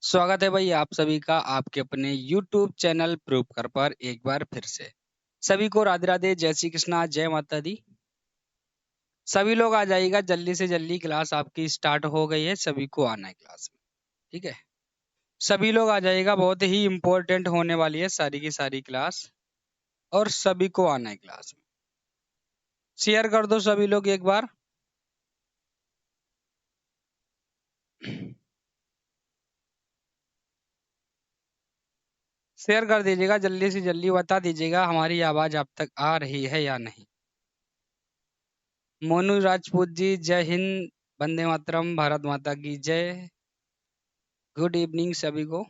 स्वागत है भाई आप सभी का आपके अपने YouTube चैनल प्रूव कर पर एक बार फिर से सभी को राधे राधे, जय श्री कृष्णा, जय माता दी। सभी लोग आ जाइएगा, जल्दी से जल्दी क्लास आपकी स्टार्ट हो गई है, सभी को आना है क्लास में। ठीक है, सभी लोग आ जाइएगा, बहुत ही इम्पोर्टेंट होने वाली है सारी की सारी क्लास और सभी को आना है क्लास में। शेयर कर दो सभी लोग एक बार। शेयर कर दीजिएगा, जल्दी से जल्दी बता दीजिएगा हमारी आवाज आप तक आ रही है या नहीं। मोनू राजपूत जी, जय हिंद, वंदे मातरम, भारत माता की जय। गुड इवनिंग सभी को।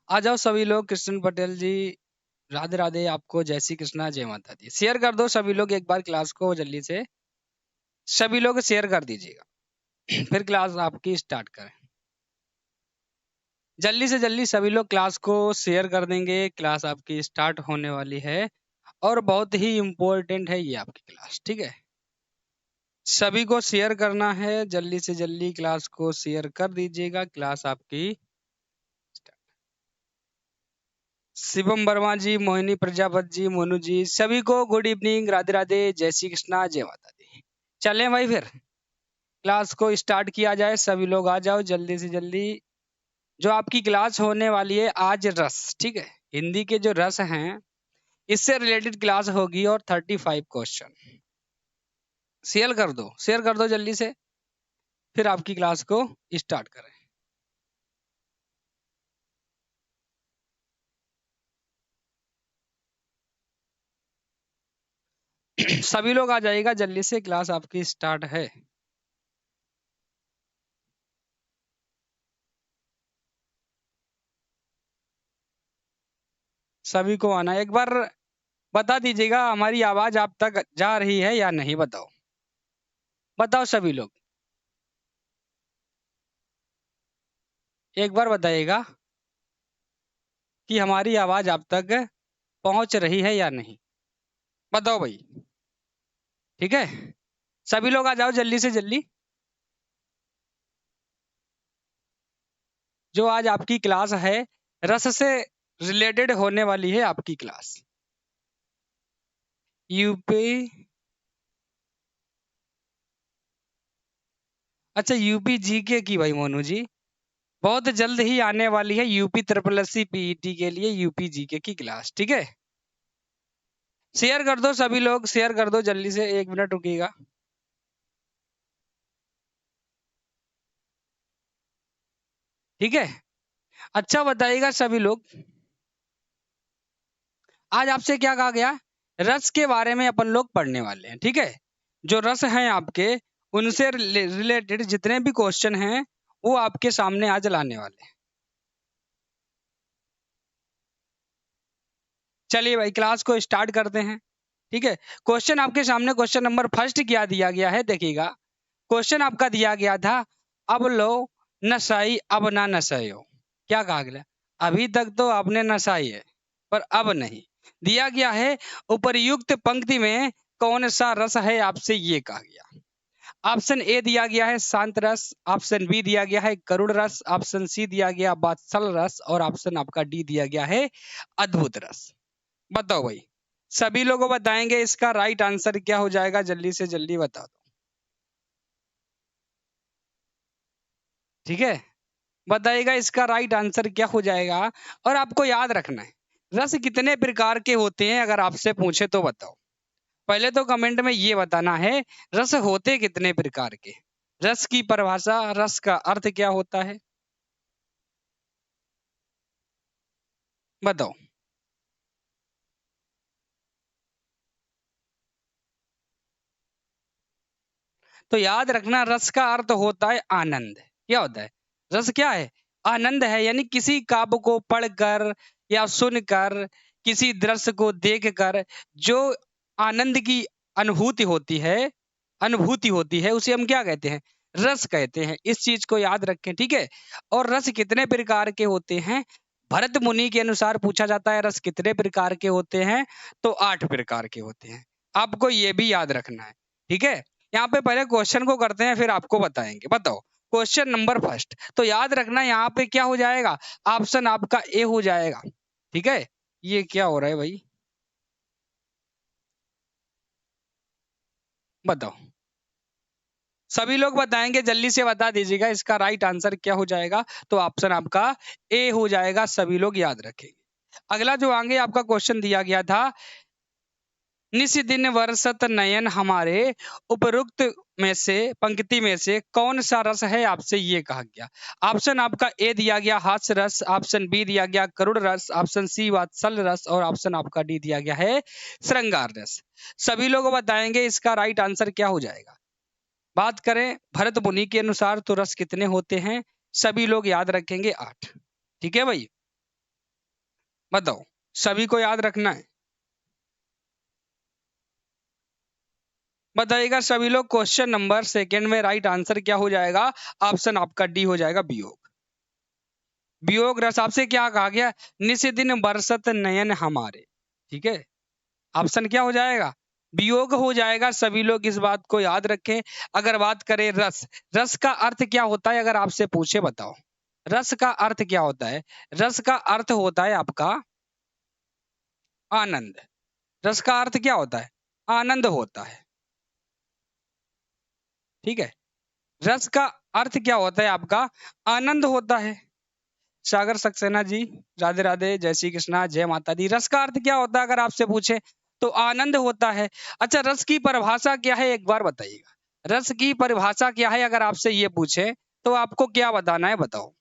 आ जाओ सभी लोग। कृष्ण पटेल जी, राधे राधे, आपको जय श्री कृष्णा, जय माता दी। शेयर कर दो सभी लोग एक बार क्लास को, जल्दी से सभी लोग शेयर कर दीजिएगा। फिर क्लास आपकी स्टार्ट करें। जल्दी से जल्दी सभी लोग क्लास को शेयर कर देंगे, क्लास आपकी स्टार्ट होने वाली है और बहुत ही इम्पोर्टेंट है ये आपकी क्लास। ठीक है, सभी को शेयर करना है, जल्दी से जल्दी क्लास को शेयर कर दीजिएगा। क्लास आपकी शिवम वर्मा जी, मोहिनी प्रजापति जी, मोनू जी, सभी को गुड इवनिंग, राधे राधे, जय श्री कृष्णा, जय माता दी। चलें भाई, फिर क्लास को स्टार्ट किया जाए। सभी लोग आ जाओ जल्दी से जल्दी। जो आपकी क्लास होने वाली है आज रस, ठीक है, हिंदी के जो रस हैं इससे रिलेटेड क्लास होगी और 35 क्वेश्चन। शेयर कर दो, शेयर कर दो जल्दी से, फिर आपकी क्लास को स्टार्ट करें। सभी लोग आ जाइएगा जल्दी से, क्लास आपकी स्टार्ट है। सभी को आना, एक बार बता दीजिएगा हमारी आवाज आप तक जा रही है या नहीं। बताओ बताओ सभी लोग, एक बार बताइएगा कि हमारी आवाज आप तक पहुंच रही है या नहीं। बताओ भाई। ठीक है, सभी लोग आ जाओ जल्दी से जल्दी। जो आज आपकी क्लास है रस से रिलेटेड होने वाली है आपकी क्लास। यूपी, अच्छा यूपी जीके की भाई मोनू जी, बहुत जल्द ही आने वाली है UP triple S C PET के लिए यूपी जीके की क्लास। ठीक है, शेयर कर दो सभी लोग, शेयर कर दो जल्दी से, 1 मिनट रुकिएगा। ठीक है, अच्छा बताइएगा सभी लोग, आज आपसे क्या कहा गया? रस के बारे में अपन लोग पढ़ने वाले हैं। ठीक है, जो रस हैं आपके, उनसे रिलेटेड जितने भी क्वेश्चन हैं वो आपके सामने आज लाने वाले हैं। चलिए भाई क्लास को स्टार्ट करते हैं। ठीक है, क्वेश्चन आपके सामने, क्वेश्चन नंबर फर्स्ट क्या दिया गया है देखिएगा। क्वेश्चन आपका दिया गया था, अब लो नशाई अब ना नशाई हो। क्या कहा गया? अभी तक तो आपने नशाई है पर अब नहीं। दिया गया है उपर्युक्त पंक्ति में कौन सा रस है, आपसे ये कहा गया। ऑप्शन ए दिया गया है शांत रस, ऑप्शन बी दिया गया है करुण रस, ऑप्शन सी दिया गया वात्सल रस और ऑप्शन आपका डी दिया गया है अद्भुत रस। बताओ भाई, सभी लोगों बताएंगे इसका राइट आंसर क्या हो जाएगा, जल्दी से जल्दी बता दो। ठीक है, बताइएगा इसका राइट आंसर क्या हो जाएगा। और आपको याद रखना है रस कितने प्रकार के होते हैं, अगर आपसे पूछे तो बताओ। पहले तो कमेंट में ये बताना है रस होते कितने प्रकार के, रस की परिभाषा, रस का अर्थ क्या होता है, बताओ। तो याद रखना रस का अर्थ होता है आनंद। क्या होता है? रस क्या है? आनंद है, यानी किसी काव्य को पढ़कर या सुनकर, किसी दृश्य को देखकर जो आनंद की अनुभूति होती है, अनुभूति होती है, उसे हम क्या कहते हैं? रस कहते हैं। इस चीज को याद रखें। ठीक है, और रस कितने प्रकार के होते हैं? भरत मुनि के अनुसार पूछा जाता है रस कितने प्रकार के होते हैं, तो 8 प्रकार के होते हैं। आपको ये भी याद रखना है। ठीक है, यहाँ पे पहले क्वेश्चन को करते हैं फिर आपको बताएंगे। बताओ क्वेश्चन नंबर फर्स्ट। तो याद रखना यहाँ पे क्या हो जाएगा, ऑप्शन आपका ए हो जाएगा। ठीक है, ये क्या हो रहा है भाई, बताओ, सभी लोग बताएंगे, जल्दी से बता दीजिएगा इसका राइट आंसर क्या हो जाएगा। तो ऑप्शन आपका ए हो जाएगा, सभी लोग याद रखेंगे। अगला जो आगे आपका क्वेश्चन दिया गया था, निस दिन वर्षत नयन हमारे, उपरुक्त में से पंक्ति में से कौन सा रस है, आपसे ये कहा गया। ऑप्शन आपका ए दिया गया हास्य रस, ऑप्शन बी दिया गया करुण रस, ऑप्शन सी वात्सल रस, और ऑप्शन आपका डी दिया गया है श्रृंगार रस। सभी लोग बताएंगे इसका राइट आंसर क्या हो जाएगा। बात करें भरत मुनि के अनुसार तो रस कितने होते हैं, सभी लोग याद रखेंगे 8। ठीक है भाई, बताओ, सभी को याद रखना है, बताइएगा सभी लोग। क्वेश्चन नंबर सेकंड में राइट आंसर क्या हो जाएगा, ऑप्शन आपका डी हो जाएगा वियोग। वियोग रस आपसे क्या कहा गया, निस दिन बरसत नयन हमारे। ठीक है, ऑप्शन क्या हो जाएगा, वियोग हो जाएगा। सभी लोग इस बात को याद रखें। अगर बात करें रस, रस का अर्थ क्या होता है, अगर आपसे पूछे बताओ रस का अर्थ क्या होता है। रस का अर्थ होता है आपका आनंद। रस का अर्थ क्या होता है, आनंद होता है। ठीक है, रस का अर्थ क्या होता है आपका, आनंद होता है। सागर सक्सेना जी, राधे राधे, जय श्री कृष्णा, जय माता दी। रस का अर्थ क्या होता है अगर आपसे पूछे तो आनंद होता है। अच्छा, रस की परिभाषा क्या है, एक बार बताइएगा। रस की परिभाषा क्या है अगर आपसे ये पूछे तो आपको क्या बताना है, बताओ।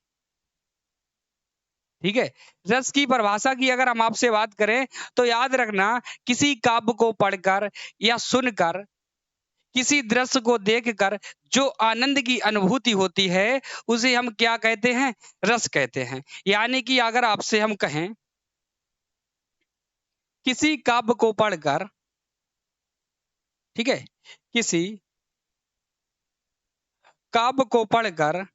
ठीक है, रस की परिभाषा की अगर हम आपसे बात करें तो याद रखना, किसी काव्य को पढ़कर या सुनकर, किसी दृश्य को देखकर जो आनंद की अनुभूति होती है उसे हम क्या कहते हैं, रस कहते हैं। यानी कि अगर आपसे हम कहें किसी काव्य को पढ़कर, ठीक है, किसी काव्य को पढ़कर,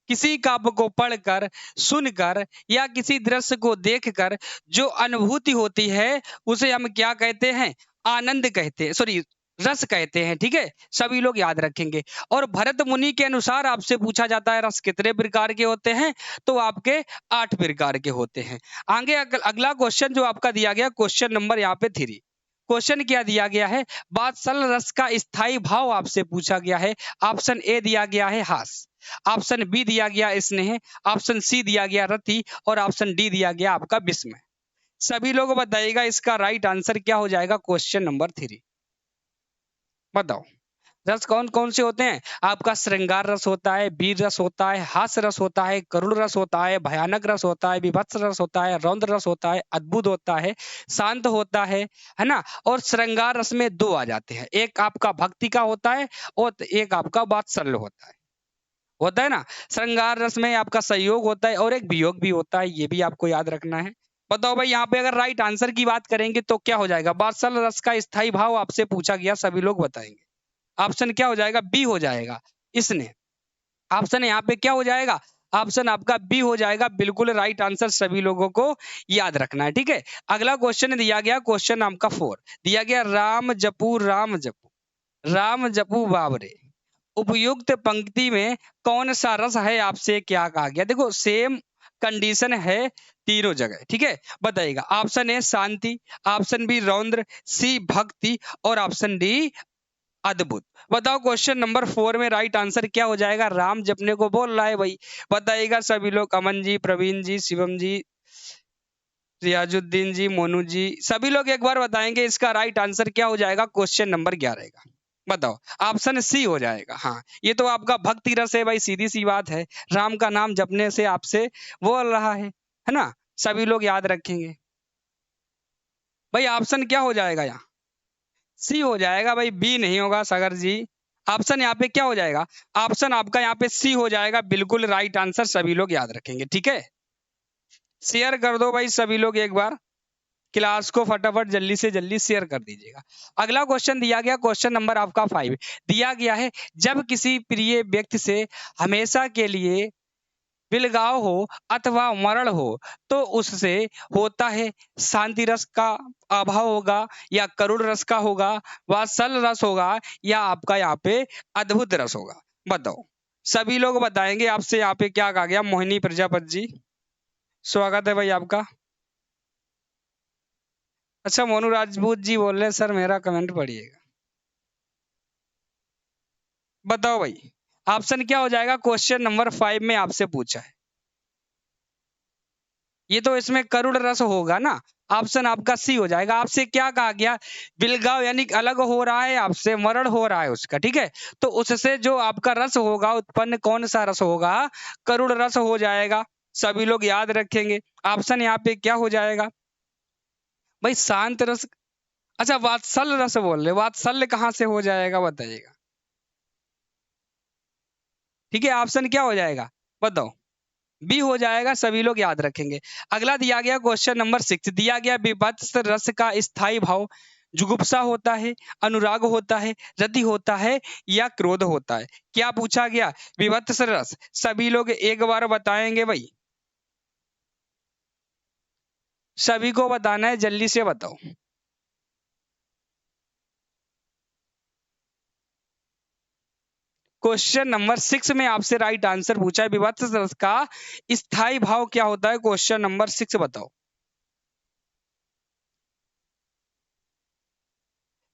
किसी काव्य को पढ़कर, सुनकर या किसी दृश्य को देखकर जो अनुभूति होती है उसे हम क्या कहते हैं, आनंद कहते हैं, सॉरी रस कहते हैं। ठीक है, सभी लोग याद रखेंगे। और भरत मुनि के अनुसार आपसे पूछा जाता है रस कितने प्रकार के होते हैं, तो आपके 8 प्रकार के होते हैं। आगे अगला क्वेश्चन जो आपका दिया गया, क्वेश्चन नंबर यहाँ पे 3। क्वेश्चन क्या दिया गया है, वात्सल रस का स्थायी भाव आपसे पूछा गया है। ऑप्शन ए दिया गया है हास, ऑप्शन बी दिया गया स्नेह, ऑप्शन सी दिया गया रति, और ऑप्शन डी दिया गया आपका विस्मय। सभी लोग बताइएगा इसका राइट आंसर क्या हो जाएगा, क्वेश्चन नंबर 3। बताओ, रस कौन कौन से होते हैं, आपका श्रृंगार रस होता है, वीर रस होता है, हास्य रस होता है, करुण रस होता है, भयानक रस होता है, विभत्स रस होता है, रौद्र रस होता है, अद्भुत होता है, शांत होता है ना। और श्रृंगार रस में 2 आ जाते हैं, एक आपका भक्ति का होता है और एक आपका वात्सल्य होता है ना। श्रृंगार रस में आपका सहयोग होता है और एक वियोग भी होता है, ये भी आपको याद रखना है। बताओ भाई, यहाँ पे अगर राइट आंसर की बात करेंगे तो क्या हो जाएगा, वात्सल्य रस का स्थायी भाव आपसे पूछा गया, सभी लोग बताएंगे। ऑप्शन क्या हो जाएगा, बी हो जाएगा इसने। ऑप्शन यहाँ पे क्या हो जाएगा, ऑप्शन आपका बी हो जाएगा, बिल्कुल राइट आंसर, सभी लोगों को याद रखना है। ठीक है, अगला क्वेश्चन दिया गया, क्वेश्चन आपका 4 दिया गया, राम जपू राम जपू राम जपू बाबरे, उपयुक्त पंक्ति में कौन सा रस है, आपसे क्या कहा गया। देखो सेम कंडीशन है तीनों जगह। ठीक है, बताइएगा। ऑप्शन ए शांति, ऑप्शन बी रौद्र, सी भक्ति, और ऑप्शन डी अद्भुत। बताओ क्वेश्चन नंबर 4 में राइट आंसर क्या हो जाएगा, राम जपने को बोल रहा है भाई। बताइएगा सभी लोग, अमन जी, प्रवीण जी, शिवम जी, रियाजुद्दीन जी, मोनू जी, सभी लोग एक बार बताएंगे इसका राइट आंसर क्या हो जाएगा, क्वेश्चन नंबर 11 का। बताओ, ऑप्शन सी हो जाएगा। हाँ, ये तो आपका भक्ति रस है भाई, सीधी सी बात है, राम का नाम जपने से आपसे बोल रहा है ना। सभी लोग याद रखेंगे भाई, ऑप्शन क्या हो जाएगा, यहाँ सी हो जाएगा भाई, बी नहीं होगा सागर जी। ऑप्शन यहाँ पे क्या हो जाएगा, ऑप्शन आपका यहाँ पे सी हो जाएगा, बिल्कुल राइट आंसर, सभी लोग याद रखेंगे। ठीक है, शेयर कर दो भाई सभी लोग, एक बार क्लास को फटाफट जल्दी से जल्दी शेयर कर दीजिएगा। अगला क्वेश्चन दिया गया, क्वेश्चन नंबर आपका 5 दिया गया है, जब किसी प्रिय व्यक्ति से हमेशा के लिए बिलगाव हो अथवा मरण हो तो उससे होता है शांति रस का अभाव होगा, या करुण रस का होगा, वात्सल रस होगा, या आपका यहाँ पे अद्भुत रस होगा। बताओ, सभी लोग बताएंगे। आपसे यहाँ पे क्या कहा गया? मोहिनी प्रजापति जी, स्वागत है भाई आपका। अच्छा, मोनू राजपूत जी बोल रहे हैं सर मेरा कमेंट पढ़िएगा। बताओ भाई, ऑप्शन क्या हो जाएगा? क्वेश्चन नंबर 5 में आपसे पूछा है। ये तो इसमें करुण रस होगा ना, ऑप्शन आपका सी हो जाएगा। आपसे क्या कहा गया? बिलगाव यानी अलग हो रहा है, आपसे मरण हो रहा है उसका, ठीक है। तो उससे जो आपका रस होगा उत्पन्न, कौन सा रस होगा? करुण रस हो जाएगा। सभी लोग याद रखेंगे। ऑप्शन यहाँ पे क्या हो जाएगा भाई? शांत रस। अच्छा, वात्सल रस बोल रहे, वात्सल्य कहाँ से हो जाएगा बताइएगा? ठीक है, ऑप्शन क्या हो जाएगा बताओ? बी हो जाएगा। सभी लोग याद रखेंगे। अगला दिया गया क्वेश्चन नंबर 6 दिया गया, विभत्स रस का स्थायी भाव जुगुप्सा होता है, अनुराग होता है, रति होता है, या क्रोध होता है? क्या पूछा गया? विभत्स रस। सभी लोग एक बार बताएंगे भाई, सभी को बताना है, जल्दी से बताओ। क्वेश्चन नंबर 6 में आपसे राइट आंसर पूछा है, विभत्स रस का स्थायी भाव क्या होता है? क्वेश्चन नंबर 6 बताओ।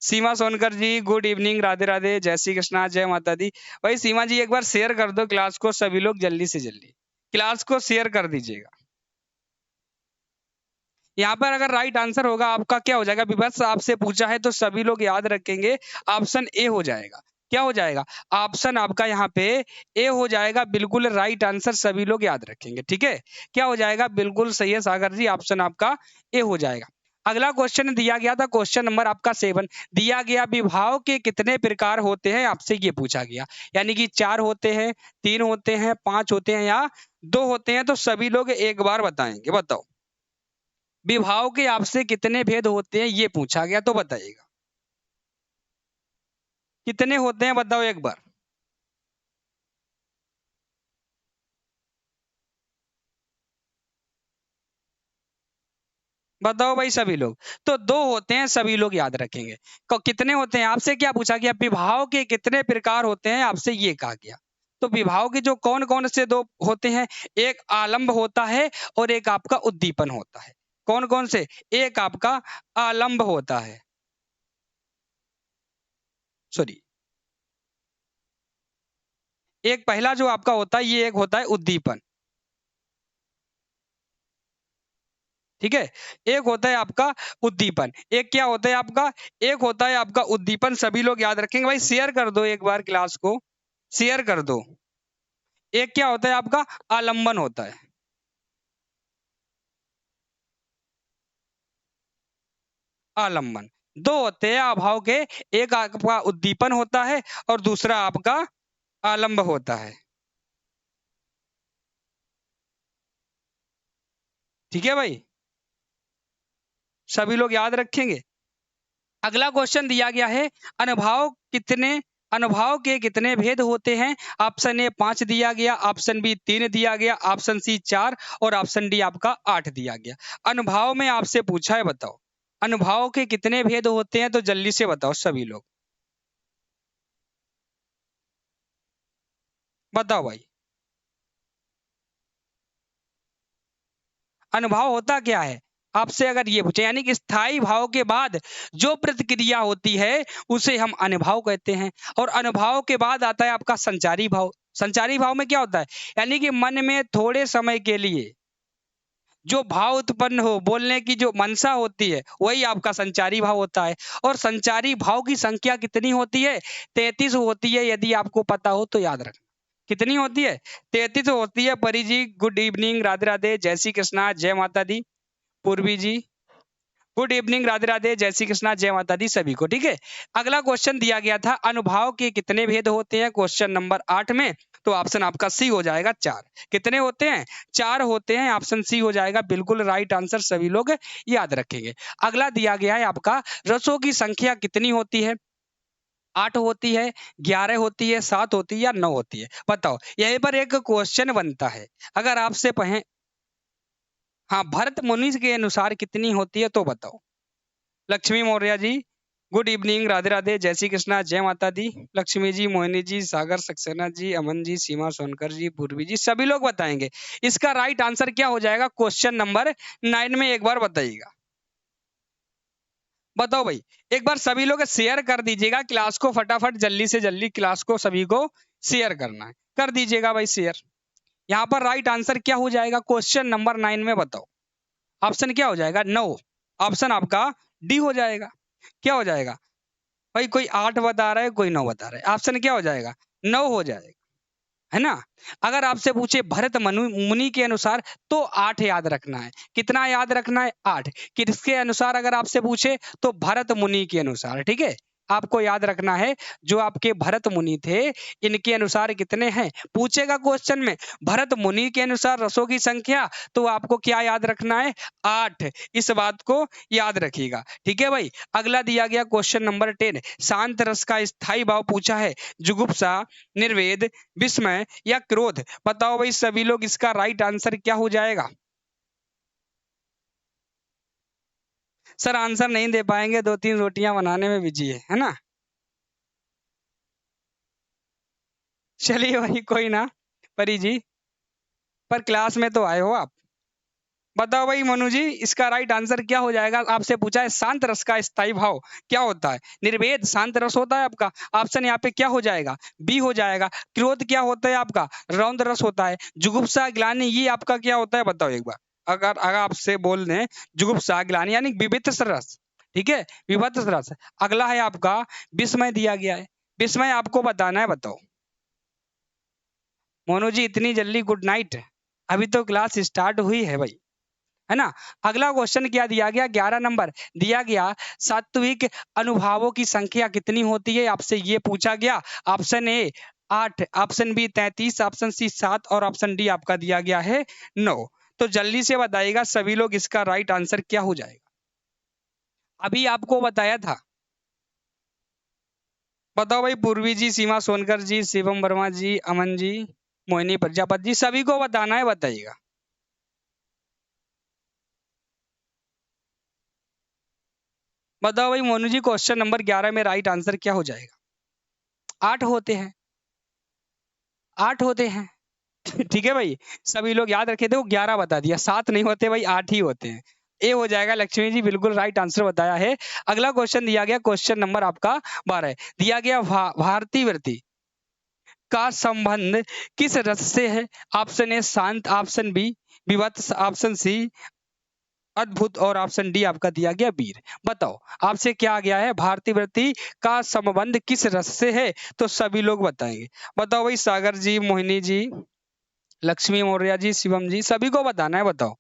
सीमा सोनकर जी, गुड इवनिंग, राधे राधे, जय श्री कृष्णा, जय माता दी। भाई सीमा जी, एक बार शेयर कर दो क्लास को, सभी लोग जल्दी से जल्दी क्लास को शेयर कर दीजिएगा। यहाँ पर अगर राइट आंसर होगा आपका, क्या हो जाएगा? विभत्स आपसे पूछा है तो सभी लोग याद रखेंगे, ऑप्शन ए हो जाएगा। क्या हो जाएगा? ऑप्शन आपका यहाँ पे ए हो जाएगा, बिल्कुल राइट आंसर, सभी लोग याद रखेंगे, ठीक है। क्या हो जाएगा? बिल्कुल सही है सागर जी, ऑप्शन आपका ए हो जाएगा। अगला क्वेश्चन दिया गया था, क्वेश्चन नंबर आपका 7 दिया गया, विभाव के कितने प्रकार होते हैं? आपसे ये पूछा गया, यानी कि 4 होते हैं, 3 होते हैं, 5 होते हैं, या 2 होते हैं? तो सभी लोग एक बार बताएंगे। बताओ, विभाव के आपसे कितने भेद होते हैं ये पूछा गया, तो बताइएगा कितने होते हैं, बताओ एक बार। बताओ भाई सभी लोग। तो 2 होते हैं, सभी लोग याद रखेंगे। कितने होते हैं? आपसे क्या पूछा गया? विभाव के कितने प्रकार होते हैं, आपसे ये कहा गया। तो विभाव के जो कौन कौन से 2 होते हैं? एक आलंब होता है और एक आपका उद्दीपन होता है। कौन कौन से? एक आपका आलंब होता है, सॉरी, एक पहला जो आपका होता है, ये एक होता है उद्दीपन, ठीक है। एक होता है आपका उद्दीपन, एक क्या होता है आपका? एक होता है आपका उद्दीपन, सभी लोग याद रखेंगे। भाई शेयर कर दो एक बार क्लास को, शेयर कर दो। एक क्या होता है आपका? आलंबन होता है। आलंबन। 2 होते हैं अभाव के, एक आपका उद्दीपन होता है और दूसरा आपका आलंब होता है, ठीक है भाई, सभी लोग याद रखेंगे। अगला क्वेश्चन दिया गया है, अनुभाव के कितने भेद होते हैं? ऑप्शन ए 5 दिया गया, ऑप्शन बी 3 दिया गया, ऑप्शन सी 4 और ऑप्शन डी आपका 8 दिया गया। अनुभाव में आपसे पूछा है, बताओ अनुभाव के कितने भेद होते हैं? तो जल्दी से बताओ सभी लोग, बताओ भाई। अनुभव होता क्या है? आपसे अगर ये पूछे, यानी कि स्थायी भाव के बाद जो प्रतिक्रिया होती है उसे हम अनुभाव कहते हैं। और अनुभाव के बाद आता है आपका संचारी भाव। संचारी भाव में क्या होता है? यानी कि मन में थोड़े समय के लिए जो भाव उत्पन्न हो, बोलने की जो मनसा होती है, वही आपका संचारी भाव होता है। और संचारी भाव की संख्या कितनी होती है? 33 होती है, यदि आपको पता हो तो याद रखना। कितनी होती है? 33 होती है। परी जी, गुड इवनिंग, राधे राधे, जय श्री कृष्णा, जय माता दी। पूर्वी जी, गुड इवनिंग, राधे राधे, जय श्री कृष्णा, जय माता दी सभी को, ठीक है। अगला क्वेश्चन दिया गया था, अनुभाव के कितने भेद होते हैं? क्वेश्चन नंबर 8 में। तो ऑप्शन आपका सी हो जाएगा 4। कितने होते हैं? 4 होते हैं, ऑप्शन सी हो जाएगा, बिल्कुल राइट आंसर, सभी लोग याद रखेंगे। अगला दिया गया है आपका, रसों की संख्या कितनी होती है? 8 होती है, 11 होती है, 7 होती है या 9 होती है? बताओ। यहीं पर एक क्वेश्चन बनता है। अगर आपसे कहें हाँ, भरत मुनि के अनुसार कितनी होती है तो बताओ। लक्ष्मी मौर्य जी, गुड इवनिंग, राधे राधे, जय श्री कृष्णा, जय माता दी। लक्ष्मी जी, मोहिनी जी, सागर सक्सेना जी, अमन जी, सीमा सोनकर जी, पूर्वी जी, सभी लोग बताएंगे। इसका राइट आंसर क्या हो जाएगा क्वेश्चन नंबर 9 में, एक बार बताइएगा। बताओ भाई। एक बार सभी लोग शेयर कर दीजिएगा क्लास को, फटाफट जल्दी से जल्दी क्लास को सभी को शेयर करना है, कर दीजिएगा भाई शेयर। यहाँ पर राइट आंसर क्या हो जाएगा क्वेश्चन नंबर 9 में, बताओ। ऑप्शन क्या हो जाएगा? 9। ऑप्शन आपका डी हो जाएगा। क्या हो जाएगा भाई? कोई 8 बता रहा है, कोई 9 बता रहा है। ऑप्शन क्या हो जाएगा? 9 हो जाएगा, है ना। अगर आपसे पूछे भरत मुनि के अनुसार तो 8 याद रखना है। कितना याद रखना है? 8। किसके अनुसार अगर आपसे पूछे तो भरत मुनि के अनुसार, ठीक है। आपको याद रखना है जो आपके भरत मुनि थे इनके अनुसार कितने हैं, पूछेगा क्वेश्चन में। भरत मुनि के अनुसार रसों की संख्या, तो आपको क्या याद रखना है? 8। इस बात को याद रखिएगा, ठीक है भाई। अगला दिया गया क्वेश्चन नंबर 10, शांत रस का स्थायी भाव पूछा है। जुगुप्सा, निर्वेद, विस्मय या क्रोध? बताओ भाई सभी लोग, इसका राइट आंसर क्या हो जाएगा? सर आंसर नहीं दे पाएंगे, 2-3 रोटियां बनाने में बिजी है ना। चलिए भाई कोई ना, परी जी, पर क्लास में तो आए हो आप। बताओ भाई मनु जी, इसका राइट आंसर क्या हो जाएगा? आपसे पूछा है शांत रस का स्थायी भाव क्या होता है। निर्वेद शांत रस होता है आपका। ऑप्शन यहाँ पे क्या हो जाएगा? बी हो जाएगा। क्रोध क्या होता है आपका? रौद्र रस होता है। जुगुप्सा ग्लानि ये आपका क्या होता है? बताओ एक बार। अगर अगर आपसे बोल दें जुगुप्सा ग्लानि यानी विविध रस, ठीक है, विविध रस। अगला है आपका विस्मय दिया गया है। विस्मय आपको बताना है, बताओ। मोनू जी इतनी जल्दी गुड नाइट, अभी तो क्लास स्टार्ट हुई है भाई, है ना। अगला क्वेश्चन क्या दिया गया? 11 नंबर दिया गया, सात्विक अनुभावों की संख्या कितनी होती है? आपसे ये पूछा गया। Option A 8, option B 33, option C 7 और ऑप्शन डी आपका दिया गया है 9। तो जल्दी से बताइएगा सभी लोग, इसका राइट आंसर क्या हो जाएगा? अभी आपको बताया था। बताओ भाई, पूर्वी जी, सीमा सोनकर जी, शिवम वर्मा जी, अमन जी, मोहिनी प्रजापति जी, सभी को बताना है, बताइएगा। बताओ भाई मोनू जी, क्वेश्चन नंबर 11 में राइट आंसर क्या हो जाएगा? 8 होते हैं, 8 होते हैं। ठीक है भाई, सभी लोग याद रखे थे, वो 11 बता दिया, 7 नहीं होते भाई, 8 ही होते हैं। ए हो जाएगा। लक्ष्मी जी बिल्कुल राइट आंसर बताया है। अगला क्वेश्चन दिया गया, क्वेश्चन नंबर आपका 12 है। दिया गया भारतीय वृत्ति का संबंध किस रस से है? ऑप्शन ए शांत, ऑप्शन बी विवत्स, ऑप्शन सी अद्भुत और ऑप्शन डी आपका दिया गया वीर। बताओ आपसे क्या आ गया है? भारतीय वृत्ति का संबंध किस रस से है? तो सभी लोग बताएंगे। बताओ भाई, सागर जी, मोहिनी जी, लक्ष्मी मौर्य जी, शिवम जी, सभी को बताना है, बताओ।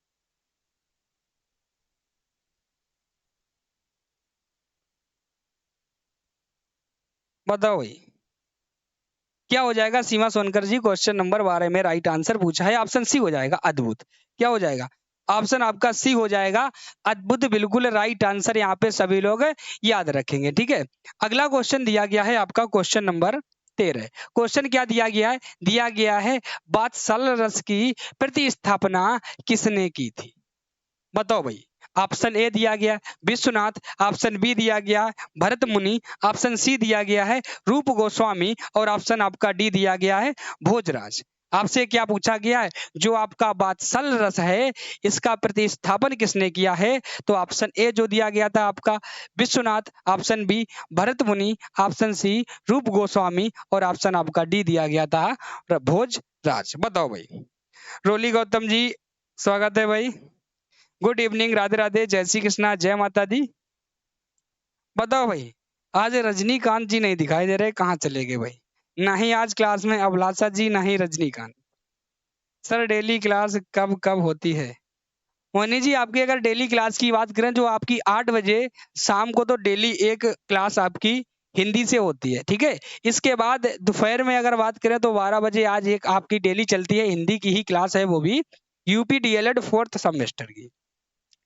बताओ भाई क्या हो जाएगा? सीमा सोनकर जी, क्वेश्चन नंबर 12 में राइट आंसर पूछा है, ऑप्शन सी हो जाएगा अद्भुत। क्या हो जाएगा? ऑप्शन आपका सी हो जाएगा अद्भुत, बिल्कुल राइट आंसर यहाँ पे सभी लोग याद रखेंगे, ठीक है। अगला क्वेश्चन दिया गया है आपका क्वेश्चन नंबर 13। क्वेश्चन क्या दिया गया है? दिया गया है वात्सल रस की प्रतिस्थापना किसने की थी? बताओ भाई। ऑप्शन ए दिया गया विश्वनाथ, ऑप्शन बी दिया गया भरत मुनि, ऑप्शन सी दिया गया है रूप गोस्वामी और ऑप्शन आपका डी दिया गया है भोजराज। आपसे क्या पूछा गया है? जो आपका वात्सल रस है इसका प्रतिस्थापन किसने किया है? तो ऑप्शन ए जो दिया गया था आपका विश्वनाथ, ऑप्शन बी भरत मुनि, ऑप्शन सी रूप गोस्वामी और ऑप्शन आपका डी दिया गया था भोजराज। बताओ भाई। रोली गौतम जी, स्वागत है भाई। गुड इवनिंग, राधे राधे, जय श्री कृष्णा, जय माता दी। बताओ भाई, आज रजनीकांत जी नहीं दिखाई दे रहे, कहाँ चले गए भाई? ना ही आज क्लास में अभिलाषा जी, ना ही रजनीकांत। सर डेली क्लास कब कब होती है? मोनी जी आपकी अगर डेली क्लास की बात करें जो आपकी 8 बजे शाम को, तो डेली एक क्लास आपकी हिंदी से होती है, ठीक है। इसके बाद दोपहर में अगर बात करें तो 12 बजे आज एक आपकी डेली चलती है, हिंदी की ही क्लास है, वो भी यूपी डीएलएड 4th सेमेस्टर की,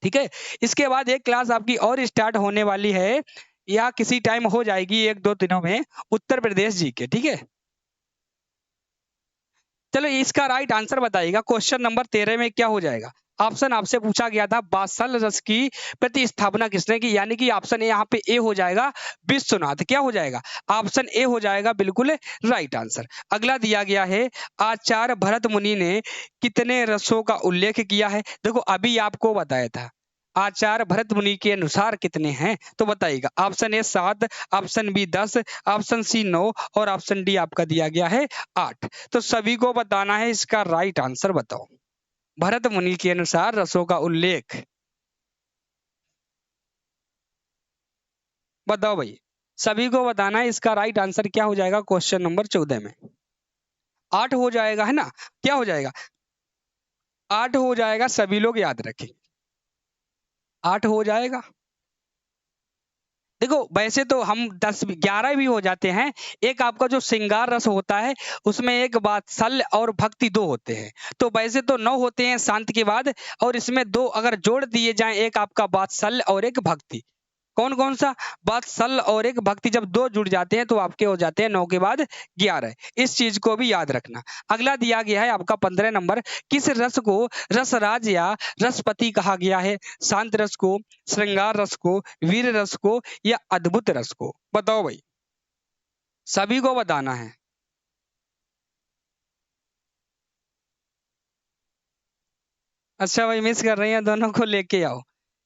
ठीक है। इसके बाद एक क्लास आपकी और स्टार्ट होने वाली है या किसी टाइम हो जाएगी 1-2 दिनों में उत्तर प्रदेश जी के, ठीक है। चलो इसका राइट आंसर बताइएगा क्वेश्चन नंबर 13 में क्या हो जाएगा। ऑप्शन आपसे पूछा गया था बासल रस की प्रतिस्थापना किसने की, यानी कि ऑप्शन ए यहाँ पे ए हो जाएगा विश्वनाथ। क्या हो जाएगा, ऑप्शन ए हो जाएगा बिल्कुल राइट आंसर। अगला दिया गया है आचार्य भरत मुनि ने कितने रसों का उल्लेख किया है। देखो अभी आपको बताया था आचार्य भरत मुनि के अनुसार कितने हैं, तो बताइएगा। Option A 7, option B 10, option C 9 और ऑप्शन डी आपका दिया गया है 8। तो सभी को बताना है इसका राइट आंसर बताओ। भरत मुनि के अनुसार रसों का उल्लेख बताओ भाई, सभी को बताना है इसका राइट आंसर क्या हो जाएगा क्वेश्चन नंबर 14 में। 8 हो जाएगा है ना, क्या हो जाएगा 8 हो जाएगा, सभी लोग याद रखें 8 हो जाएगा। देखो वैसे तो हम 10-11 भी हो जाते हैं। एक आपका जो श्रृंगार रस होता है उसमें एक वात्सल्य और भक्ति 2 होते हैं, तो वैसे तो 9 होते हैं शांत के बाद, और इसमें 2 अगर जोड़ दिए जाएं, एक आपका वात्सल्य और एक भक्ति। कौन कौन सा, वात्सल्य और एक भक्ति, जब 2 जुड़ जाते हैं तो आपके हो जाते हैं 9 के बाद 11। इस चीज को भी याद रखना। अगला दिया गया है आपका 15 नंबर, किस रस को रसराज या रसपति कहा गया है। शांत रस को, श्रृंगार रस को, वीर रस को या अद्भुत रस को, बताओ भाई, सभी को बताना है। अच्छा भाई मिस कर रही हैं, दोनों को लेके आओ,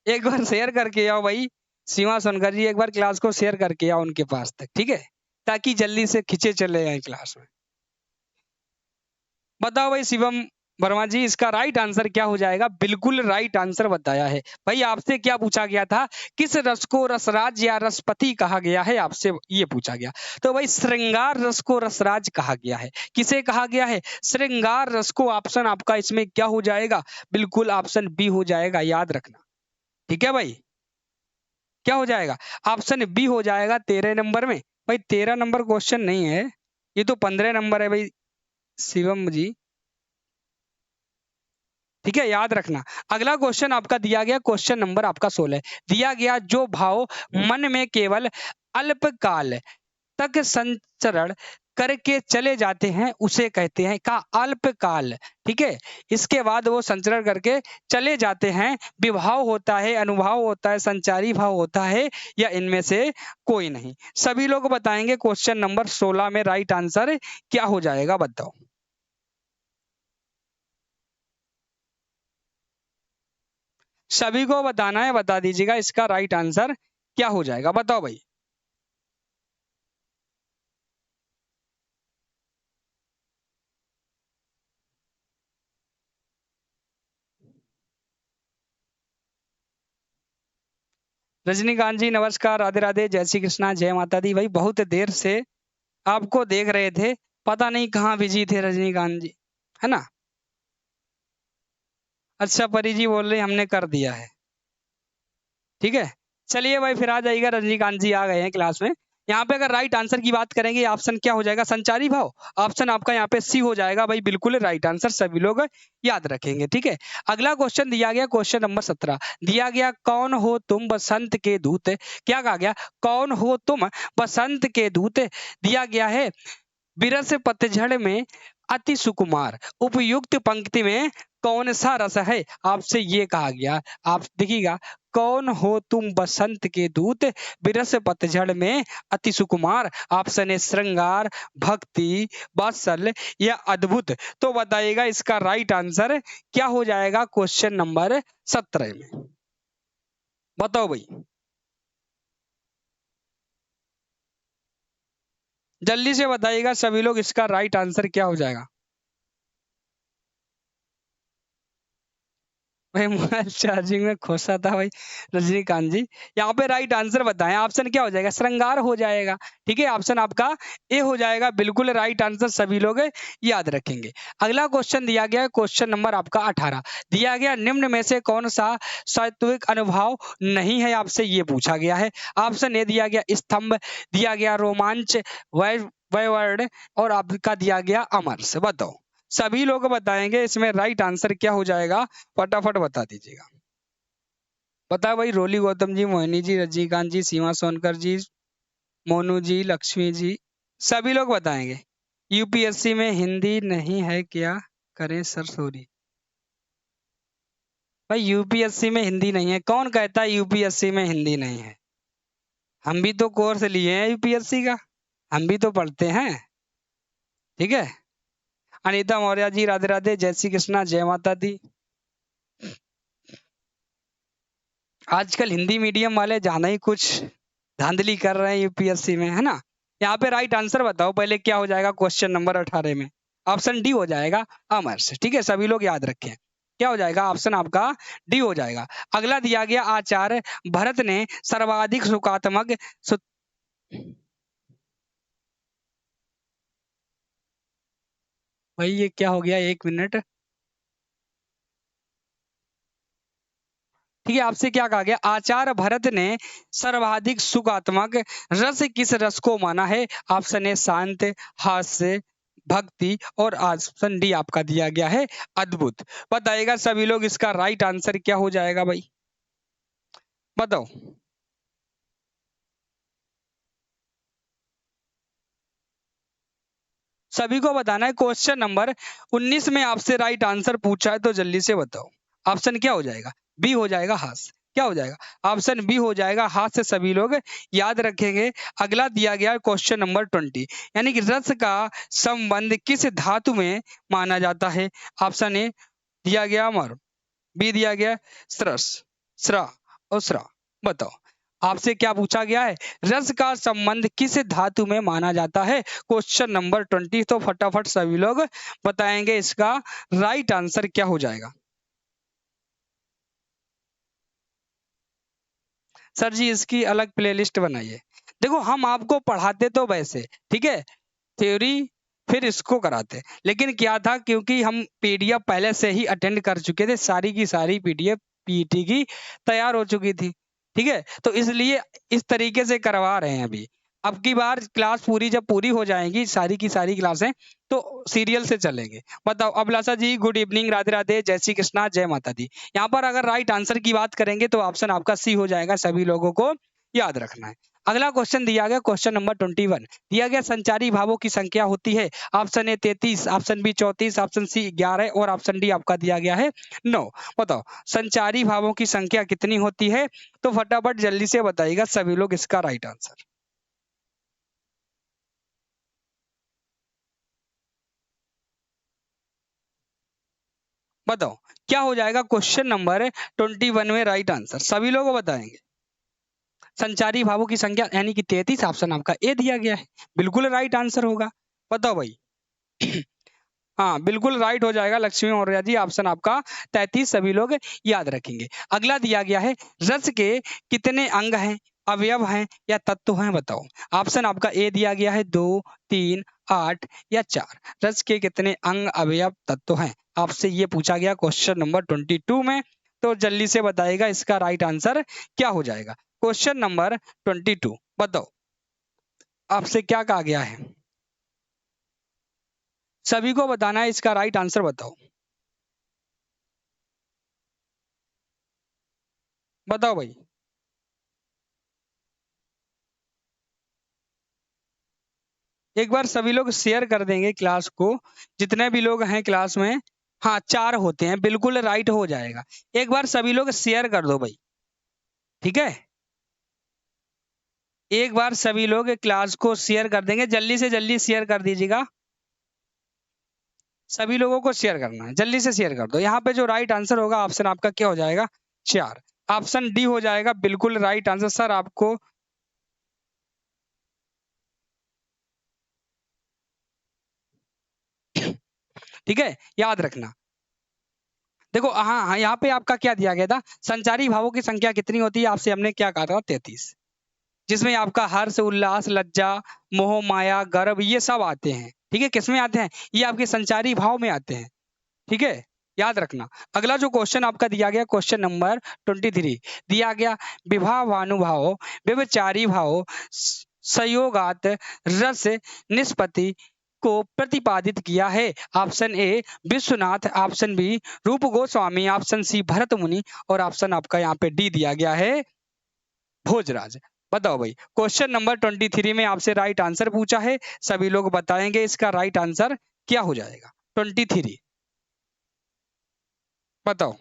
एक बार शेयर करके आओ भाई। सीमा सोनकर जी एक बार क्लास को शेयर करके आओ उनके पास तक, ठीक है, ताकि जल्दी से खींचे चले आए क्लास में। बताओ भाई शिवम वर्मा जी, इसका राइट आंसर क्या हो जाएगा। बिल्कुल राइट आंसर बताया है भाई। आपसे क्या पूछा गया था, किस रस को रसराज या रसपति कहा गया है, आपसे ये पूछा गया। तो भाई श्रृंगार रस को रसराज कहा गया है। किसे कहा गया है, श्रृंगार रस को। ऑप्शन आपका इसमें क्या हो जाएगा, बिल्कुल ऑप्शन बी हो जाएगा, याद रखना, ठीक है भाई। क्या हो जाएगा, ऑप्शन बी हो जाएगा 13 नंबर में। भाई 13 नंबर क्वेश्चन नहीं है, ये तो 15 नंबर है भाई शिवम जी, ठीक है, याद रखना। अगला क्वेश्चन आपका दिया गया क्वेश्चन नंबर आपका 16 दिया गया, जो भाव मन में केवल अल्पकाल तक संचरण करके चले जाते हैं उसे कहते हैं का अल्पकाल, ठीक है। इसके बाद वो संचरण करके चले जाते हैं, विभाव होता है, अनुभाव होता है, संचारी भाव होता है, या इनमें से कोई नहीं। सभी लोग बताएंगे क्वेश्चन नंबर 16 में राइट आंसर क्या हो जाएगा, बताओ। सभी को बताना है, बता दीजिएगा इसका राइट आंसर क्या हो जाएगा, बताओ भाई। रजनीकांत जी नमस्कार, राधे राधे, जय श्री कृष्णा, जय माता दी। भाई बहुत देर से आपको देख रहे थे, पता नहीं कहाँ बिजी थे रजनीकांत जी, है ना। अच्छा परी जी बोल रहे हमने कर दिया है, ठीक है। चलिए भाई फिर आ जाइएगा, रजनीकांत जी आ गए हैं क्लास में। यहाँ पे अगर राइट आंसर की बात करेंगे, ऑप्शन क्या हो जाएगा, संचारी भाव। ऑप्शन आपका यहाँ पे सी हो जाएगा भाई, बिल्कुल राइट आंसर, सभी लोग याद रखेंगे, ठीक है। अगला क्वेश्चन दिया गया क्वेश्चन नंबर 17 दिया गया, कौन हो तुम बसंत के दूत। क्या कहा गया, कौन हो तुम बसंत के दूत। दिया गया है बिरस पतझड़ में अति सुकुमार उपयुक्त पंक्ति में कौन सा रस है, आपसे ये कहा गया। आप देखिएगा, कौन हो तुम बसंत के दूत, बिरस पतझड़ में अति सुकुमार। ऑप्शन है श्रृंगार, भक्ति, वात्सल्य या अद्भुत। तो बताइएगा इसका राइट आंसर क्या हो जाएगा क्वेश्चन नंबर 17 में, बताओ भाई, जल्दी से बताइएगा सभी लोग, इसका राइट आंसर क्या हो जाएगा। भाई मोबाइल चार्जिंग में खोसा था भाई रजनीकांत जी। यहाँ पे राइट आंसर बताएं, ऑप्शन क्या हो जाएगा, श्रृंगार हो जाएगा, ठीक है। ऑप्शन आपका ए हो जाएगा, बिल्कुल राइट आंसर, सभी लोग याद रखेंगे। अगला क्वेश्चन दिया गया है क्वेश्चन नंबर आपका 18 दिया गया, निम्न में से कौन सा सात्विक अनुभाव नहीं है, आपसे ये पूछा गया है। ऑप्शन ए दिया गया स्तंभ, दिया गया रोमांच, वैवर्ड और आपका दिया गया अमर से, बताओ। सभी लोग बताएंगे इसमें राइट आंसर क्या हो जाएगा, फटाफट बता दीजिएगा। पता भाई, रोली गौतम जी, मोहिनी जी, रजनीकांत जी, सीमा सोनकर जी, मोनू जी, लक्ष्मी जी, सभी लोग बताएंगे। यूपीएससी में हिंदी नहीं है क्या करें सर? सॉरी भाई, यूपीएससी में हिंदी नहीं है? कौन कहता है यूपीएससी में हिंदी नहीं है? हम भी तो कोर्स लिए हैं यूपीएससी का, हम भी तो पढ़ते हैं। ठीक है। अनीता मौर्य जी, राधे राधे, जय श्री कृष्णा, जय माता दी। आजकल हिंदी मीडियम वाले ज्यादा ही कुछ धांधली कर रहे हैं यूपीएससी में, है ना। यहाँ पे राइट आंसर बताओ पहले, क्या हो जाएगा क्वेश्चन नंबर 18 में? ऑप्शन डी हो जाएगा, अमर्ष। ठीक है, सभी लोग याद रखें, क्या हो जाएगा? ऑप्शन आपका डी हो जाएगा। अगला दिया गया, आचार्य भरत ने सर्वाधिक सुखात्मक भाई ये क्या हो गया, 1 मिनट। ठीक है, आपसे क्या कहा गया? आचार्य भरत ने सर्वाधिक सुखात्मक रस किस रस को माना है? ऑप्शन ए शांत, हास्य, भक्ति, और ऑप्शन डी आपका दिया गया है अद्भुत। बताइएगा सभी लोग, इसका राइट आंसर क्या हो जाएगा भाई? बताओ। सभी को बताना है। क्वेश्चन नंबर 19 में आपसे राइट आंसर पूछा है, तो जल्दी से बताओ। ऑप्शन क्या हो जाएगा? बी हो जाएगा, हास्य। क्या हो जाएगा? ऑप्शन बी हो जाएगा, हास्य। सभी लोग याद रखेंगे। अगला दिया गया क्वेश्चन नंबर 20, यानी कि रस का संबंध किस धातु में माना जाता है? ऑप्शन ए दिया गया अमर, बी दिया गया स्रस, स्रा और स्रा। बताओ, आपसे क्या पूछा गया है? रस का संबंध किस धातु में माना जाता है? Question number 20। तो फटाफट सभी लोग बताएंगे, इसका राइट आंसर क्या हो जाएगा? सर जी इसकी अलग प्लेलिस्ट बनाइए। देखो, हम आपको पढ़ाते तो वैसे, ठीक है, थ्योरी फिर इसको कराते, लेकिन क्या था, क्योंकि हम पीडीएफ पहले से ही अटेंड कर चुके थे, सारी की सारी पीडीएफ पीईटी की तैयार हो चुकी थी। ठीक है, तो इसलिए इस तरीके से करवा रहे हैं अभी। अब की बार क्लास पूरी जब पूरी हो जाएंगी, सारी की सारी क्लासें, तो सीरियल से चलेंगे। बताओ अभिलाषा जी, गुड इवनिंग, राधे राधे, जय श्री कृष्णा, जय माता दी। यहाँ पर अगर राइट आंसर की बात करेंगे तो ऑप्शन आपका सी हो जाएगा, सभी लोगों को याद रखना है। अगला क्वेश्चन दिया गया, क्वेश्चन नंबर 21 दिया गया, संचारी भावों की संख्या होती है? Option A 33, option B 34, option C 11 और ऑप्शन डी आपका दिया गया है 9। बताओ संचारी भावों की संख्या कितनी होती है? तो फटाफट जल्दी से बताइएगा सभी लोग, इसका राइट आंसर बताओ, क्या हो जाएगा क्वेश्चन नंबर 21 में राइट आंसर? सभी लोग बताएंगे। संचारी भावों की संख्या यानी कि 33, ऑप्शन आपका ए दिया गया है, बिल्कुल राइट आंसर होगा। बताओ भाई। हाँ बिल्कुल राइट हो जाएगा लक्ष्मी मौर्य जी, ऑप्शन आपका 33 सभी लोग याद रखेंगे। अगला दिया गया है, रस के कितने अंग हैं, अवयव हैं या तत्व हैं? बताओ। ऑप्शन आपका ए दिया गया है 2, 3, 8 या 4। रस के कितने अंग, अवयव, तत्व हैं? आपसे ये पूछा गया क्वेश्चन नंबर 22 में, तो जल्दी से बताइएगा इसका राइट आंसर क्या हो जाएगा? क्वेश्चन नंबर 22 बताओ, आपसे क्या कहा गया है? सभी को बताना है, इसका राइट आंसर बताओ। बताओ भाई। एक बार सभी लोग शेयर कर देंगे क्लास को, जितने भी लोग हैं क्लास में। हाँ 4 होते हैं, बिल्कुल राइट हो जाएगा। एक बार सभी लोग शेयर कर दो भाई। ठीक है, एक बार सभी लोग क्लास को शेयर कर देंगे, जल्दी से जल्दी शेयर कर दीजिएगा। सभी लोगों को शेयर करना है, जल्दी से शेयर कर दो। यहाँ पे जो राइट आंसर होगा, ऑप्शन आपका क्या हो जाएगा? 4, ऑप्शन डी हो जाएगा बिल्कुल राइट आंसर। सर आपको ठीक है याद रखना। देखो हाँ हाँ, यहाँ पे आपका क्या दिया गया था? संचारी भावों की संख्या कितनी होती है? आपसे हमने क्या कहा था? 33, जिसमें आपका हर्ष, उल्लास, लज्जा, मोह, माया, गर्व ये सब आते हैं। ठीक है, किसमें आते हैं? ये आपके संचारी भाव में आते हैं। ठीक है, याद रखना। अगला जो क्वेश्चन आपका दिया गया, क्वेश्चन नंबर 23 दिया गया, विभावानुभाव, व्यभिचारी भाव, संयोगात, रस, निष्पत्ति, को प्रतिपादित किया है? Option A Vishwanath, option B Roop Goswami, option C Bharat मुनि और ऑप्शन आपका यहाँ पे डी दिया गया है भोजराज। बताओ भाई, क्वेश्चन नंबर 23 में आपसे राइट आंसर पूछा है, सभी लोग बताएंगे इसका राइट आंसर क्या हो जाएगा। 23 बताओ।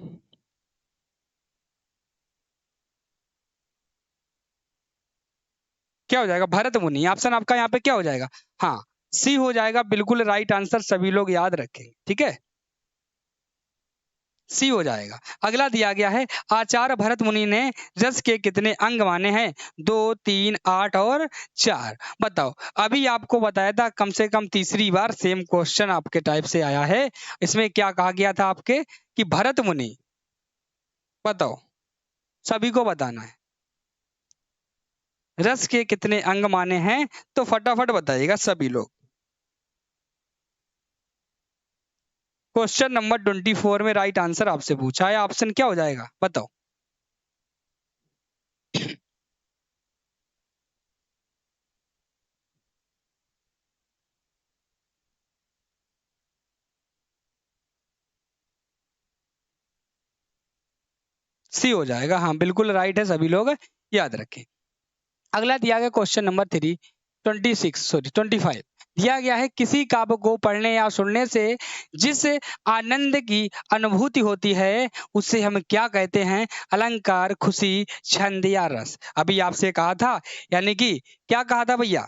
क्या हो जाएगा? भरत मुनि ऑप्शन आपका यहाँ पे क्या हो जाएगा? हाँ, सी हो जाएगा बिल्कुल राइट आंसर, सभी लोग याद रखेंगे। ठीक है, सी हो जाएगा। अगला दिया गया है आचार्य भरत मुनि ने रस के कितने अंग माने हैं? 2, 3, 8 और 4। बताओ, अभी आपको बताया था कम से कम तीसरी बार सेम क्वेश्चन आपके टाइप से आया है। इसमें क्या कहा गया था आपके कि भरत मुनि, बताओ सभी को बताना है रस के कितने अंग माने हैं, तो फटाफट बताइएगा सभी लोग। क्वेश्चन नंबर 24 में राइट आंसर आपसे पूछा है, ऑप्शन क्या हो जाएगा बताओ। सी हो जाएगा, हाँ बिल्कुल राइट है, सभी लोग याद रखें। अगला दिया गया क्वेश्चन नंबर 25 दिया गया है किसी काव्य को पढ़ने या सुनने से जिस आनंद की अनुभूति होती है उसे हम क्या कहते हैं? अलंकार, खुशी, छंद या रस। अभी आपसे कहा था, यानी कि क्या कहा था भैया?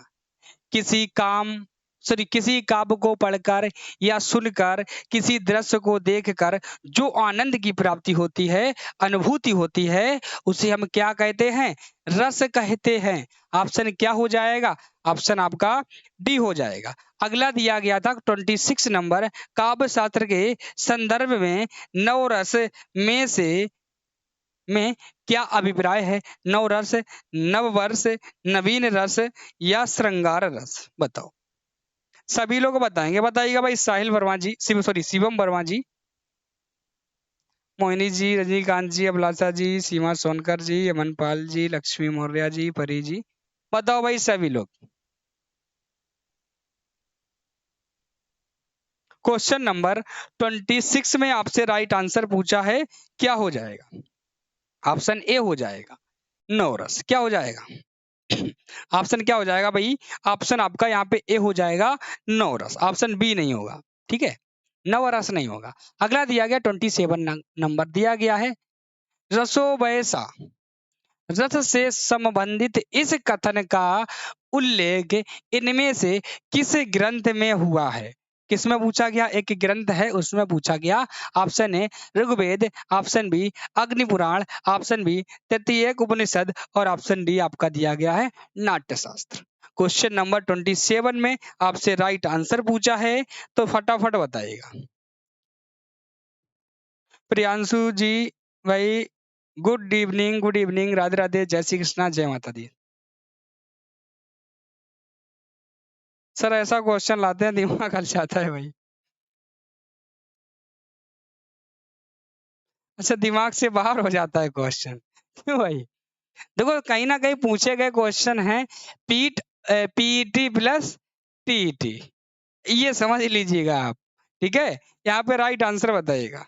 किसी काव्य को पढ़कर या सुनकर, किसी दृश्य को देखकर जो आनंद की प्राप्ति होती है, अनुभूति होती है, उसे हम क्या कहते हैं? रस कहते हैं। ऑप्शन क्या हो जाएगा? ऑप्शन आपका डी हो जाएगा। अगला दिया गया था 26 नंबर, काव्य शास्त्र के संदर्भ में नवरस में से में क्या अभिप्राय है? नवरस, नववर्ष, नवीन रस या श्रृंगार रस। बताओ, सभी लोग बताएंगे, बताइएगा भाई। साहिल वर्मा जी, शिवम वर्मा जी, मोहिनी जी, रजनीकांत जी, अभिलाषा जी, सीमा सोनकर जी, अमनपाल जी, लक्ष्मी मौर्य जी, परी जी, बताओ भाई सभी लोग। क्वेश्चन नंबर 26 में आपसे राइट आंसर पूछा है, क्या हो जाएगा? ऑप्शन ए हो जाएगा नवरस। क्या हो जाएगा? ऑप्शन क्या हो जाएगा भाई? ऑप्शन आपका यहाँ पे ए हो जाएगा नवरस, ऑप्शन बी नहीं होगा। ठीक है, नवरस नहीं होगा। अगला दिया गया 27 नंबर दिया गया है, रसो वैसा, रस से संबंधित इस कथन का उल्लेख इनमें से किस ग्रंथ में हुआ है? किसमें पूछा गया? एक ग्रंथ है उसमें पूछा गया। Option A Rigveda, option B Agni Purana, option B तृतीय उपनिषद और ऑप्शन डी आपका दिया गया है नाट्यशास्त्र। क्वेश्चन नंबर 27 में आपसे राइट आंसर पूछा है, तो फटाफट बताइएगा। प्रियांशु जी भाई, good evening, good evening, Radhe Radhe, जय श्री कृष्णा, जय माता दी। सर ऐसा क्वेश्चन लाते हैं दिमाग हल जाता है भाई। अच्छा, दिमाग से बाहर हो जाता है क्वेश्चन, क्यों भाई? देखो, कहीं ना कहीं पूछे गए क्वेश्चन है पीट पीईटी प्लस टीईटी, ये समझ लीजिएगा आप। ठीक है, यहाँ पे राइट आंसर बताइएगा।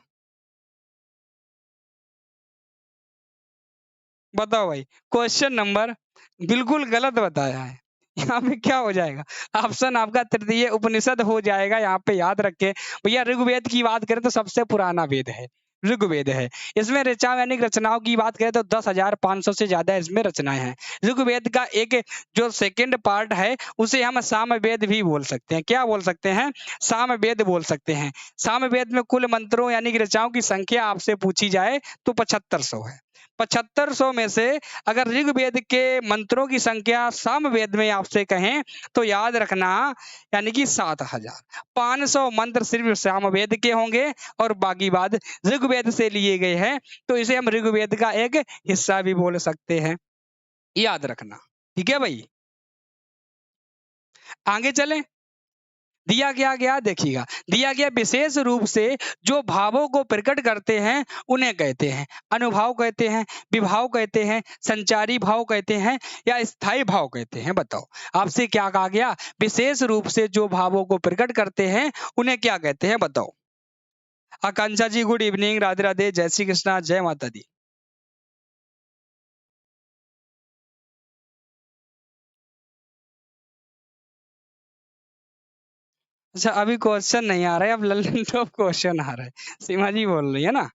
बताओ भाई, क्वेश्चन नंबर बिल्कुल गलत बताया है। यहाँ पे क्या हो जाएगा? ऑप्शन आपका तृतीय उपनिषद हो जाएगा। यहाँ पे याद रखे भैया, ऋग्वेद की बात करें तो सबसे पुराना वेद है ऋग्वेद है। इसमें ऋचा यानी रचनाओं की बात करें तो 10,500 से ज्यादा इसमें रचनाएं हैं। ऋग्वेद का एक जो सेकंड पार्ट है उसे हम सामवेद भी बोल सकते हैं। क्या बोल सकते हैं? सामवेद बोल सकते हैं। सामवेद में कुल मंत्रों यानी कि रचनाओं की संख्या आपसे पूछी जाए तो 7500 है। 7500 में से अगर ऋग्वेद के मंत्रों की संख्या सामवेद में आपसे कहें तो याद रखना, यानी कि 7,500 मंत्र सिर्फ सामवेद के होंगे और बाकी बाद ऋग्वेद से लिए गए हैं, तो इसे हम ऋग्वेद का एक हिस्सा भी बोल सकते हैं, याद रखना। ठीक है भाई, आगे चलें। दिया गया देखिएगा, दिया गया विशेष रूप से जो भावों को प्रकट करते हैं उन्हें कहते हैं अनुभाव कहते हैं, विभाव कहते हैं, संचारी भाव कहते हैं या स्थायी भाव कहते हैं। बताओ आपसे क्या कहा गया, विशेष रूप से जो भावों को प्रकट करते हैं उन्हें क्या कहते हैं बताओ। आकांक्षा जी गुड इवनिंग, राधे राधे, जय श्री कृष्णा, जय माता दी। अच्छा अभी क्वेश्चन नहीं आ रहा है, अब लल्लन टॉप क्वेश्चन आ रहा है, सीमा जी बोल रही है ना।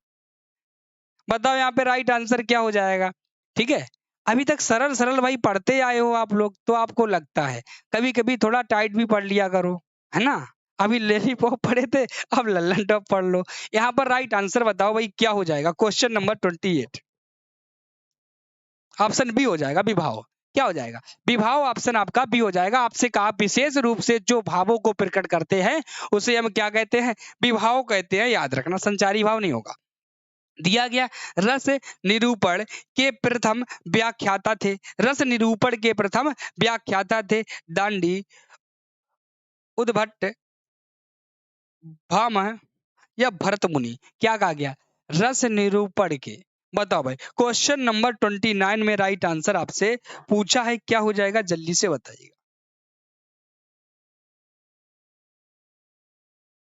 बताओ यहाँ पे राइट आंसर क्या हो जाएगा। ठीक है, अभी तक सरल सरल भाई पढ़ते आए हो आप लोग, तो आपको लगता है कभी कभी थोड़ा टाइट भी पढ़ लिया करो, है ना। अभी लॉलीपॉप पढ़े थे, अब लल्लन टॉप पढ़ लो। यहाँ पर राइट आंसर बताओ भाई क्या हो जाएगा। क्वेश्चन नंबर 28 ऑप्शन बी हो जाएगा, विभाव। क्या हो जाएगा, विभाव ऑप्शन आपका बी हो जाएगा। आपसे कहा विशेष रूप से जो भावों को प्रकट करते हैं उसे हम क्या कहते हैं, विभाव कहते हैं, याद रखना, संचारी भाव नहीं होगा। दिया गया रस निरूपण के प्रथम व्याख्याता थे, रस निरूपण के प्रथम व्याख्याता थे दांडी, उद्भट, भामह या भरत मुनि। क्या कहा गया, रस निरूपण के। बताओ भाई क्वेश्चन नंबर 29 में राइट आंसर आपसे पूछा है, क्या हो जाएगा जल्दी से बताइएगा।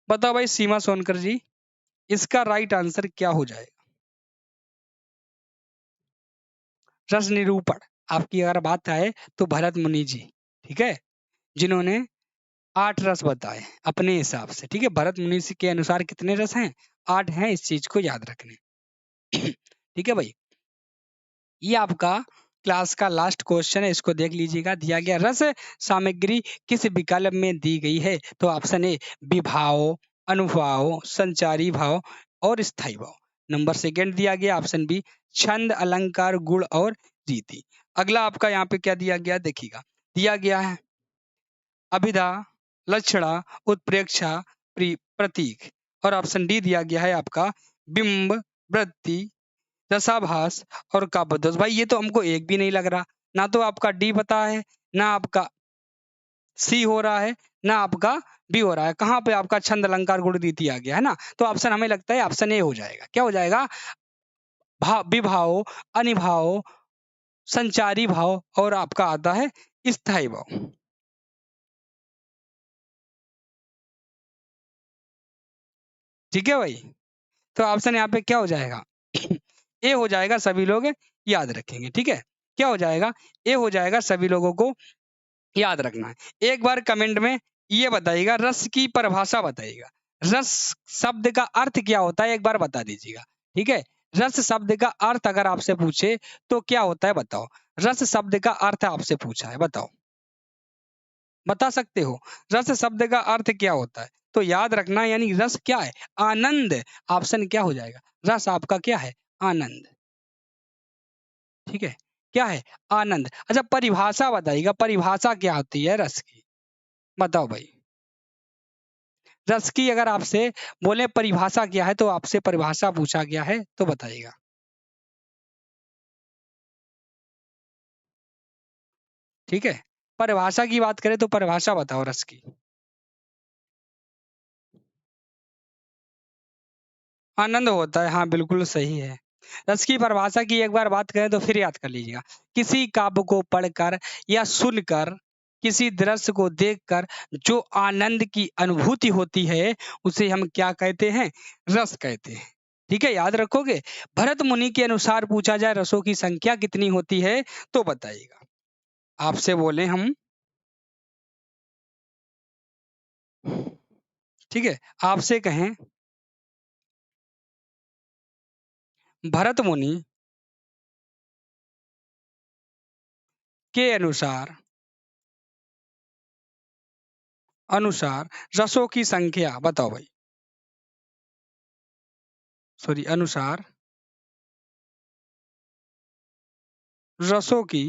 बताओ भाई सीमा सोनकर जी, इसका राइट आंसर क्या हो जाएगा। रस निरूपण आपकी अगर बात आए तो भरत मुनि जी, ठीक है, जिन्होंने 8 रस बताए अपने हिसाब से। ठीक है, भरत मुनि के अनुसार कितने रस हैं, 8 हैं, इस चीज को याद रखने। ठीक है भाई, ये आपका क्लास का लास्ट क्वेश्चन है, इसको देख लीजिएगा। दिया गया रस सामग्री किस विकल्प में दी गई है, तो ऑप्शन ए विभाव, अनुभाव, संचारी भाव और स्थायी भाव। नंबर सेकंड दिया गया ऑप्शन बी छंद, अलंकार, गुण और रीति। अगला आपका यहाँ पे क्या दिया गया देखिएगा, दिया गया है अभिधा, लक्षणा, उत्प्रेक्षा, प्रतीक। और ऑप्शन डी दिया गया है आपका बिंब, वृत्ति, रसाभास और काव्यदोष। भाई ये तो हमको एक भी नहीं लग रहा, ना तो आपका डी पता है, ना आपका सी हो रहा है, ना आपका बी हो रहा है। कहाँ पे आपका छंद, अलंकार, गुण रीति आ गया है ना। तो ऑप्शन हमें लगता है ऑप्शन ए हो जाएगा। क्या हो जाएगा, भाव, विभाव, अनिभाव, संचारी भाव और आपका आता है स्थायी भाव। ठीक है भाई, तो ऑप्शन यहाँ पे क्या हो जाएगा, ए हो जाएगा, सभी लोग याद रखेंगे। ठीक है, क्या हो जाएगा, ए हो जाएगा, सभी लोगों को याद रखना है। एक बार कमेंट में ये बताइएगा, रस की परिभाषा बताइएगा, रस शब्द का अर्थ क्या होता है, एक बार बता दीजिएगा। ठीक है, रस शब्द का अर्थ अगर आपसे पूछे तो क्या होता है बताओ। रस शब्द का अर्थ आपसे पूछा है, बताओ, बता सकते हो रस शब्द का अर्थ क्या होता है। तो याद रखना, यानी रस क्या है, आनंद। ऑप्शन क्या हो जाएगा, रस आपका क्या है, आनंद। ठीक है, क्या है, आनंद। अच्छा परिभाषा बताइएगा, परिभाषा क्या होती है रस की, बताओ भाई। रस की अगर आपसे बोले परिभाषा क्या है, तो आपसे परिभाषा पूछा गया है तो बताइएगा। ठीक है, परिभाषा की बात करें तो परिभाषा बताओ रस की। आनंद होता है, हाँ बिल्कुल सही है। रस की परिभाषा की एक बार बात करें तो फिर याद कर लीजिएगा, किसी काव्य को पढ़कर या सुनकर, किसी दृश्य को देखकर जो आनंद की अनुभूति होती है उसे हम क्या कहते हैं, रस कहते हैं। ठीक है, याद रखोगे। भरत मुनि के अनुसार पूछा जाए रसों की संख्या कितनी होती है तो बताइएगा। आपसे बोले हम, ठीक है, आपसे कहें भरत मुनि के अनुसार, अनुसार रसों की संख्या बताओ भाई, सॉरी, अनुसार रसों की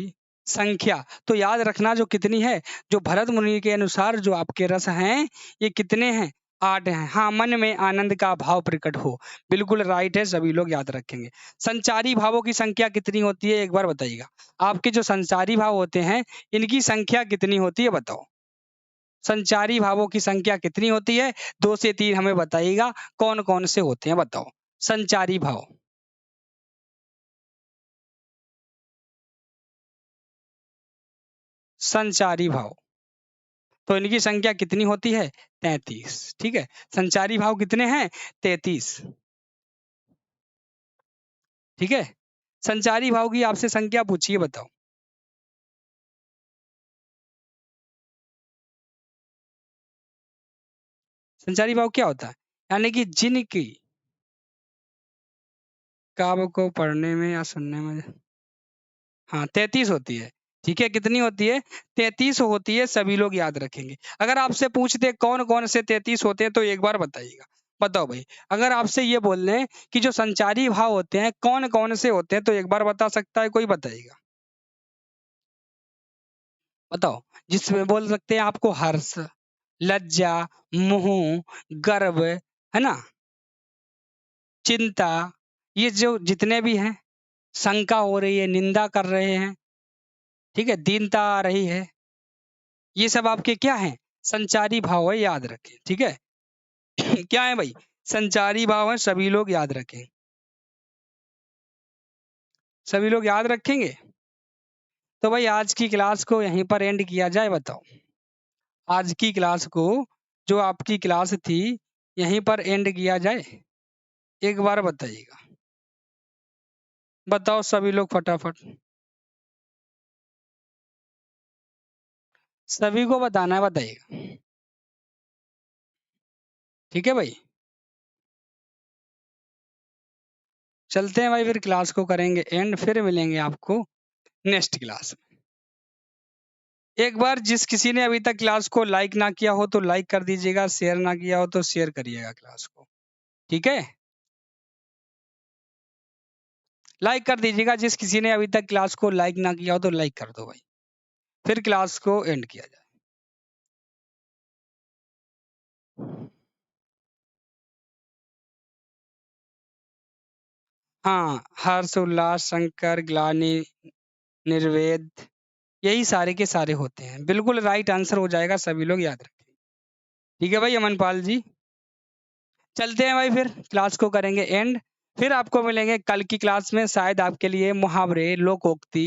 संख्या। तो याद रखना जो कितनी है, जो भरत मुनि के अनुसार जो आपके रस हैं ये कितने हैं, 8 हैं। हाँ, मन में आनंद का भाव प्रकट हो, बिल्कुल राइट है, सभी लोग याद रखेंगे। संचारी भावों की संख्या कितनी होती है एक बार बताइएगा। आपके जो संचारी भाव होते हैं इनकी संख्या कितनी होती है बताओ। संचारी भावों की संख्या कितनी होती है? 2 से 3 हमें बताइएगा कौन कौन से होते हैं, बताओ। संचारी भाव, संचारी भाव, तो इनकी संख्या कितनी होती है? 33। ठीक है, संचारी भाव कितने हैं? 33। ठीक है, संचारी भाव की आपसे संख्या पूछिए, बताओ। संचारी भाव क्या होता है? यानी कि जिनकी काव्य को पढ़ने में या सुनने में, हाँ 33 होती है। ठीक है, कितनी होती है? 33 होती है, सभी लोग याद रखेंगे। अगर आपसे पूछ दे कौन कौन से 33 होते हैं तो एक बार बताइएगा। बताओ भाई, अगर आपसे ये बोल रहे हैं कि जो संचारी भाव होते हैं कौन कौन से होते हैं तो एक बार बता सकता है कोई? बताइएगा, बताओ। जिसमें बोल सकते हैं आपको हर्ष, लज्जा, मोह, गर्व, है ना, चिंता, ये जो जितने भी हैं, शंका हो रही है, निंदा कर रहे हैं, ठीक है, दीनता आ रही है, ये सब आपके क्या हैं? संचारी भाव है, याद रखें। ठीक है क्या है भाई? संचारी भाव है, सभी लोग याद रखें। सभी लोग याद रखेंगे। तो भाई आज की क्लास को यहीं पर एंड किया जाए, बताओ। आज की क्लास को, जो आपकी क्लास थी, यहीं पर एंड किया जाए, एक बार बताइएगा। बताओ सभी लोग फटाफट, सभी को बताना है, बताइएगा। ठीक है भाई, चलते हैं भाई, फिर क्लास को करेंगे एंड, फिर मिलेंगे आपको नेक्स्ट क्लास में। एक बार जिस किसी ने अभी तक क्लास को लाइक ना किया हो तो लाइक कर दीजिएगा, शेयर ना किया हो तो शेयर करिएगा क्लास को। ठीक है, लाइक कर दीजिएगा, जिस किसी ने अभी तक क्लास को लाइक ना किया हो तो लाइक कर दो भाई, फिर क्लास को एंड किया जाए। हाँ, हर्ष, उल्लास, शंकर, ग्लानि, निर्वेद, यही सारे के सारे होते हैं। बिल्कुल राइट आंसर हो जाएगा, सभी लोग याद रखें। ठीक है भाई अमनपाल जी, चलते हैं भाई, फिर क्लास को करेंगे एंड, फिर आपको मिलेंगे कल की क्लास में। शायद आपके लिए मुहावरे, लोकोक्ति,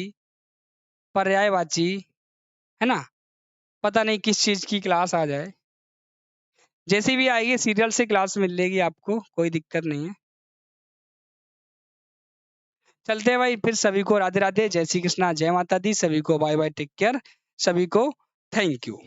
पर्यायवाची, है ना, पता नहीं किस चीज की क्लास आ जाए, जैसी भी आएगी सीरियल से क्लास मिल लेगी आपको, कोई दिक्कत नहीं है। चलते हैं भाई, फिर सभी को राधे राधे, जय श्री कृष्णा, जय माता दी, सभी को बाय बाय, टेक केयर, सभी को थैंक यू।